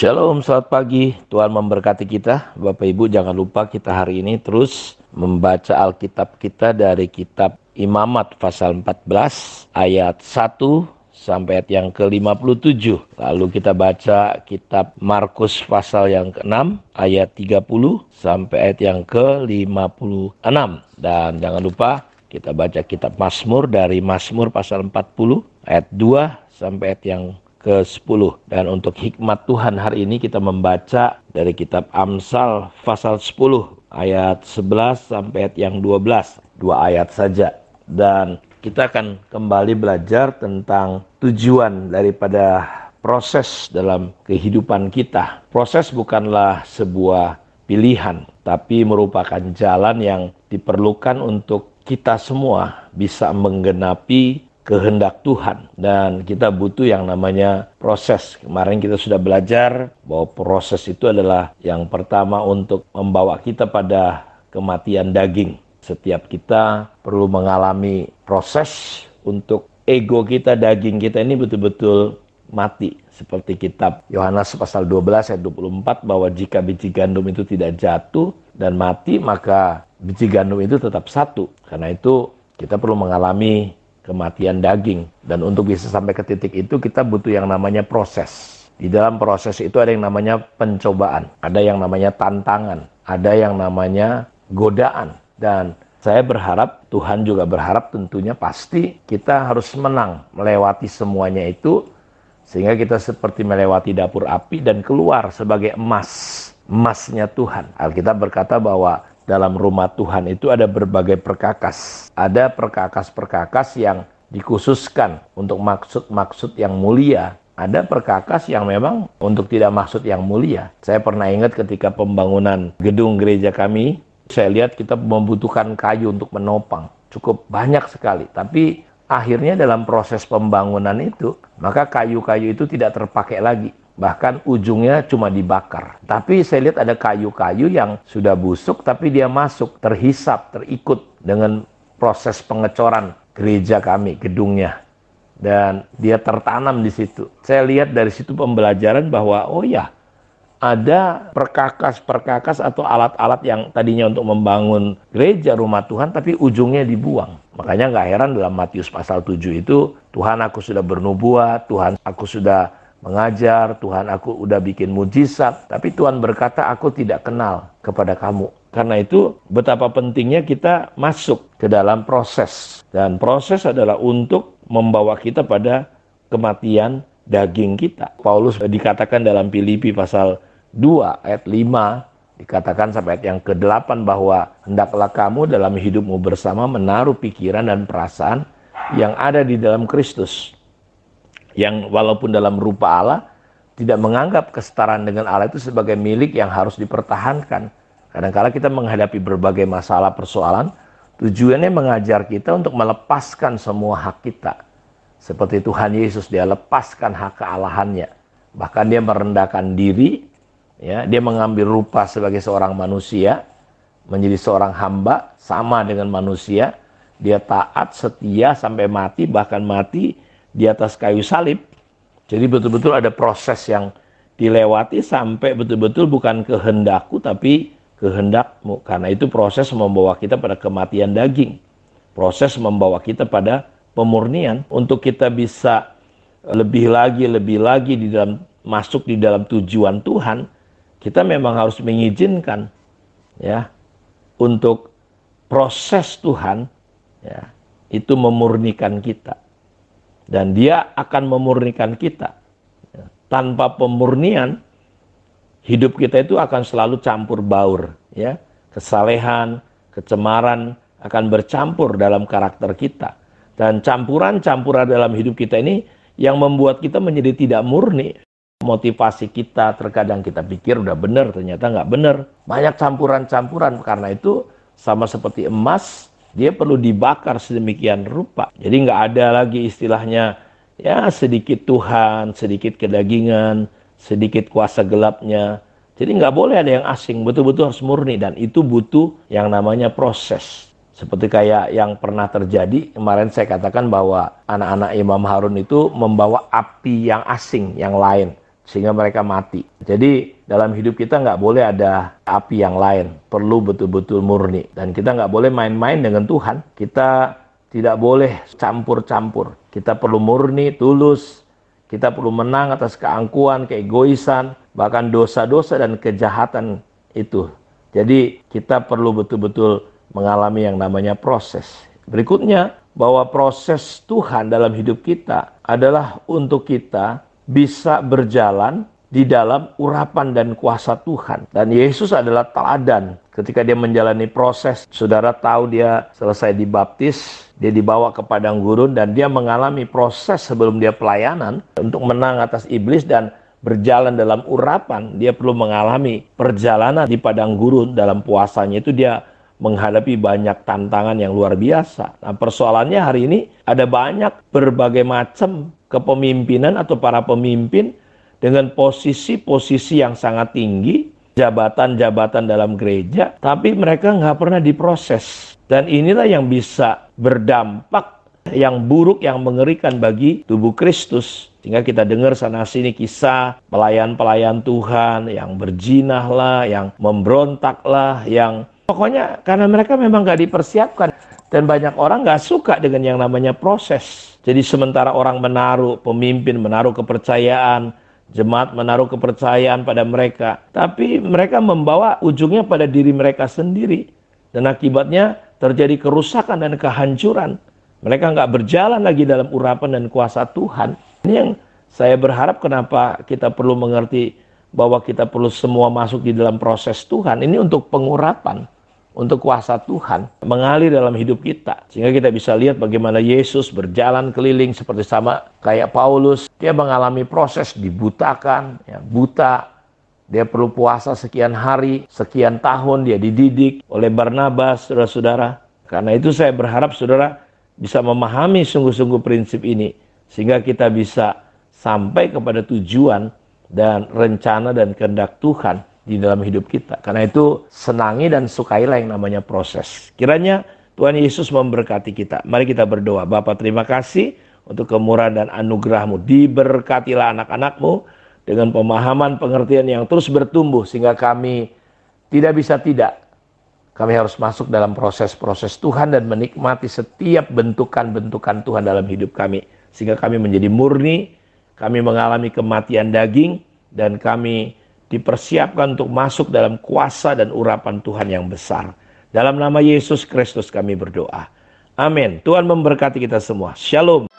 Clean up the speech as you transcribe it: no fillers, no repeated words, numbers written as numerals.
Shalom, selamat pagi. Tuhan memberkati kita. Bapak Ibu, jangan lupa kita hari ini terus membaca Alkitab kita dari kitab Imamat pasal 14 ayat 1 sampai ayat yang ke-57. Lalu kita baca kitab Markus pasal yang ke-6 ayat 30 sampai ayat yang ke-56. Dan jangan lupa kita baca kitab Mazmur dari Mazmur pasal 40 ayat 2 sampai ayat yang ke-10. Dan untuk hikmat Tuhan hari ini kita membaca dari kitab Amsal pasal 10 ayat 11 sampai ayat yang 12. 2 ayat saja. Dan kita akan kembali belajar tentang tujuan daripada proses dalam kehidupan kita. Proses bukanlah sebuah pilihan, tapi merupakan jalan yang diperlukan untuk kita semua bisa menggenapi kehendak Tuhan, dan kita butuh yang namanya proses. Kemarin kita sudah belajar bahwa proses itu adalah yang pertama untuk membawa kita pada kematian daging. Setiap kita perlu mengalami proses untuk ego kita, daging kita ini betul-betul mati. Seperti kitab Yohanes pasal 12 ayat 24 bahwa jika biji gandum itu tidak jatuh dan mati, maka biji gandum itu tetap satu. Karena itu kita perlu mengalami kematian daging, dan untuk bisa sampai ke titik itu kita butuh yang namanya proses. Di dalam proses itu ada yang namanya pencobaan, ada yang namanya tantangan, ada yang namanya godaan. Dan saya berharap, Tuhan juga berharap tentunya pasti kita harus menang melewati semuanya itu, sehingga kita seperti melewati dapur api dan keluar sebagai emasnya Tuhan. Alkitab berkata bahwa dalam rumah Tuhan itu ada berbagai perkakas. Ada perkakas-perkakas yang dikhususkan untuk maksud-maksud yang mulia. Ada perkakas yang memang untuk tidak maksud yang mulia. Saya pernah ingat ketika pembangunan gedung gereja kami, saya lihat kita membutuhkan kayu untuk menopang. Cukup banyak sekali. Tapi akhirnya dalam proses pembangunan itu, maka kayu-kayu itu tidak terpakai lagi. Bahkan ujungnya cuma dibakar. Tapi saya lihat ada kayu-kayu yang sudah busuk, tapi dia masuk, terhisap, terikut dengan proses pengecoran gereja kami, gedungnya. Dan dia tertanam di situ. Saya lihat dari situ pembelajaran bahwa, oh ya, ada perkakas-perkakas atau alat-alat yang tadinya untuk membangun gereja rumah Tuhan, tapi ujungnya dibuang. Makanya gak heran dalam Matius pasal 7 itu, Tuhan aku sudah bernubuat, Tuhan aku sudah mengajar, Tuhan aku udah bikin mujizat, tapi Tuhan berkata aku tidak kenal kepada kamu. Karena itu betapa pentingnya kita masuk ke dalam proses. Dan proses adalah untuk membawa kita pada kematian daging kita. Paulus dikatakan dalam Filipi pasal 2 ayat 5, dikatakan sampai ayat yang ke-8 bahwa hendaklah kamu dalam hidupmu bersama menaruh pikiran dan perasaan yang ada di dalam Kristus, yang walaupun dalam rupa Allah tidak menganggap kesetaraan dengan Allah itu sebagai milik yang harus dipertahankan. Kadang-kala kita menghadapi berbagai masalah persoalan, tujuannya mengajar kita untuk melepaskan semua hak kita. Seperti Tuhan Yesus, dia lepaskan hak kealahannya. Bahkan dia merendahkan diri, ya, dia mengambil rupa sebagai seorang manusia, menjadi seorang hamba sama dengan manusia. Dia taat, setia sampai mati, bahkan mati di atas kayu salib. Jadi betul-betul ada proses yang dilewati sampai betul-betul bukan kehendakku tapi kehendakmu. Karena itu proses membawa kita pada kematian daging. Proses membawa kita pada pemurnian untuk kita bisa lebih lagi di dalam masuk di dalam tujuan Tuhan. Kita memang harus mengizinkan, ya, untuk proses Tuhan, ya, itu memurnikan kita. Dan dia akan memurnikan kita. Tanpa pemurnian, hidup kita itu akan selalu campur baur. Ya. Kesalehan, kecemaran akan bercampur dalam karakter kita. Dan campuran-campuran dalam hidup kita ini yang membuat kita menjadi tidak murni. Motivasi kita, terkadang kita pikir udah benar, ternyata nggak benar. Banyak campuran-campuran, karena itu sama seperti emas, dia perlu dibakar sedemikian rupa. Jadi nggak ada lagi istilahnya, ya sedikit Tuhan, sedikit kedagingan, sedikit kuasa gelapnya. Jadi nggak boleh ada yang asing, betul-betul harus murni. Dan itu butuh yang namanya proses. Seperti kayak yang pernah terjadi, kemarin saya katakan bahwa anak-anak Imam Harun itu membawa api yang asing, yang lain. sehingga mereka mati. Jadi dalam hidup kita nggak boleh ada api yang lain, perlu betul-betul murni. Dan kita nggak boleh main-main dengan Tuhan, kita tidak boleh campur-campur. Kita perlu murni, tulus, kita perlu menang atas keangkuhan, keegoisan, bahkan dosa-dosa dan kejahatan itu. Jadi kita perlu betul-betul mengalami yang namanya proses. Berikutnya, bahwa proses Tuhan dalam hidup kita adalah untuk kita bisa berjalan di dalam urapan dan kuasa Tuhan. Dan Yesus adalah teladan ketika dia menjalani proses. Saudara tahu dia selesai dibaptis, dia dibawa ke padang gurun dan dia mengalami proses sebelum dia pelayanan untuk menang atas iblis dan berjalan dalam urapan. Dia perlu mengalami perjalanan di padang gurun. Dalam puasanya itu dia menghadapi banyak tantangan yang luar biasa. Nah, persoalannya hari ini ada banyak berbagai macam kepemimpinan atau para pemimpin dengan posisi-posisi yang sangat tinggi, jabatan-jabatan dalam gereja, tapi mereka nggak pernah diproses. Dan inilah yang bisa berdampak yang buruk, yang mengerikan bagi tubuh Kristus. Sehingga kita dengar sana-sini kisah pelayan-pelayan Tuhan yang berjinah lah, yang memberontak lah, yang pokoknya karena mereka memang gak dipersiapkan. Dan banyak orang gak suka dengan yang namanya proses. Jadi sementara orang pemimpin menaruh kepercayaan, jemaat menaruh kepercayaan pada mereka, tapi mereka membawa ujungnya pada diri mereka sendiri. Dan akibatnya terjadi kerusakan dan kehancuran. Mereka gak berjalan lagi dalam urapan dan kuasa Tuhan. Ini yang saya berharap kenapa kita perlu mengerti bahwa kita perlu semua masuk di dalam proses Tuhan. Ini untuk pengurapan, untuk kuasa Tuhan mengalir dalam hidup kita. Sehingga kita bisa lihat bagaimana Yesus berjalan keliling seperti sama kayak Paulus. Dia mengalami proses dibutakan, ya, buta. Dia perlu puasa sekian hari, sekian tahun dia dididik oleh Barnabas, saudara-saudara. Karena itu saya berharap saudara bisa memahami sungguh-sungguh prinsip ini. Sehingga kita bisa sampai kepada tujuan dan rencana dan kehendak Tuhan di dalam hidup kita. Karena itu senangi dan sukailah yang namanya proses. Kiranya Tuhan Yesus memberkati kita. Mari kita berdoa. Bapa, terima kasih untuk kemurahan dan anugerah-Mu. Diberkatilah anak-anak-Mu dengan pemahaman pengertian yang terus bertumbuh. Sehingga kami tidak bisa tidak. Kami harus masuk dalam proses-proses Tuhan dan menikmati setiap bentukan-bentukan Tuhan dalam hidup kami. Sehingga kami menjadi murni, kami mengalami kematian daging, dan kami dipersiapkan untuk masuk dalam kuasa dan urapan Tuhan yang besar. Dalam nama Yesus Kristus kami berdoa. Amin. Tuhan memberkati kita semua. Shalom.